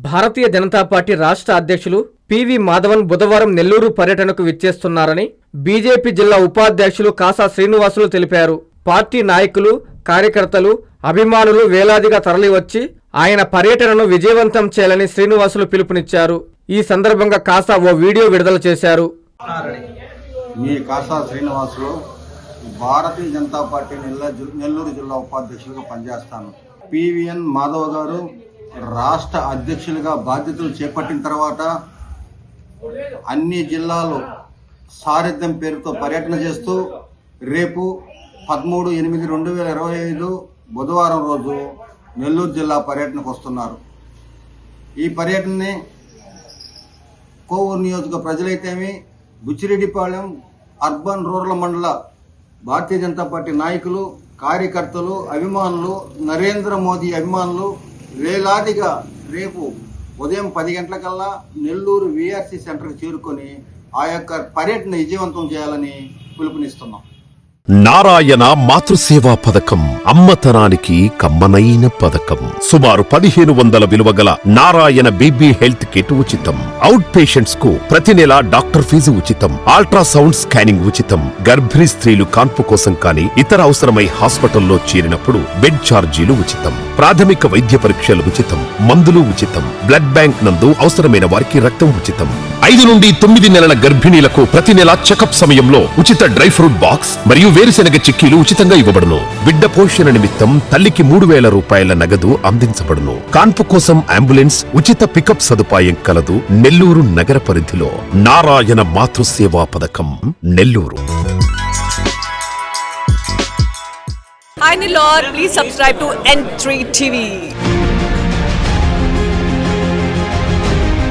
Bharatiya Janata party రాష్ట్ర అధ్యక్షులు PV Madhavan బుధవారం నెల్లూరు పర్యటనకు విచ్చేస్తున్నారని బీజేపీ జిల్లా ఉపాధ్యక్షులు కాసా శ్రీనివాసులు తెలిపారు. పార్టీ నాయకులు, కార్యకర్తలు, అభిమానులు వేలాదిగా తరలివచ్చి ఆయన పర్యటనను విజయవంతం చేయాలని శ్రీనివాసులు పిలుపునిచ్చారు. ఈ సందర్భంగా కాసా ఓ వీడియో విడుదల చేశారు. మీ కాసా శ్రీనివాసులు భారతీయ జనతా పార్టీ నెల్లూరు జిల్లా ఉపాధ్యక్షులుగా పనిచేస్తాను. పివిఎన్ మాధవ్ గారు రాష్ట్ర అధ్యక్షులుగా బాధ్యతలు చేపట్టిన తర్వాత అన్ని జిల్లాలు సారథ్యం పేరుతో పర్యటన చేస్తూ రేపు 13/8/2025 బుధవారం రోజు నెల్లూరు జిల్లా పర్యటనకు వస్తున్నారు. ఈ పర్యటనని కోవూరు నియోజక ప్రజలైతేమి, బుచ్చిరెడ్డిపాళెం అర్బన్ రూరల్ మండల భారతీయ జనతా పార్టీ నాయకులు, కార్యకర్తలు, అభిమానులు, నరేంద్ర మోదీ అభిమానులు వేలాదిగా రేపు ఉదయం 10 గంటలకల్లా నెల్లూరు వీఆర్సీ సెంటర్కి చేరుకొని ఆ యొక్క పర్యటన విజయవంతం చేయాలని పిలుపునిస్తున్నాం. నారాయణ మాతృసేవా పథకం అమ్మతనానికి కమ్మనైన పథకం. సుమారు 1500 విలువ గల నారాయణ బేబీ హెల్త్ కిట్ ఉచితం. అవుట్ పేషెంట్స్ కు ప్రతి నెల డాక్టర్ ఫీజు ఉచితం. అల్ట్రాసౌండ్ స్కానింగ్ ఉచితం. గర్భిణీ స్త్రీలు కాన్పు కోసం కానీ ఇతర అవసరమై హాస్పిటల్లో చేరినప్పుడు బెడ్ ఛార్జీలు ఉచితం. ప్రాథమిక వైద్య పరీక్షలు ఉచితం. మందులు ఉచితం. బ్లడ్ బ్యాంక్ నందు అవసరమైన వారికి రక్తం ఉచితం. 5 నుండి 9 నెలల గర్భిణీలకు ప్రతి నెల చెకప్ సమయంలో ఉచిత డ్రై ఫ్రూట్ బాక్స్ మరియు వేరుశెనగ చిక్కీలు ఉచితంగా ఇవ్వబడును. బిడ్డ పోషణ నిమిత్తం తల్లికి 3000 రూపాయల నగదు అందించబడును. కాన్పు కోసం అంబులెన్స్, ఉచిత పికప్ సదుపాయం కలదు. నెల్లూరు నగర పరిధిలో నారాయణ మాతృసేవా పథకం, Nellore. Hi Nilor, please subscribe to N3 TV.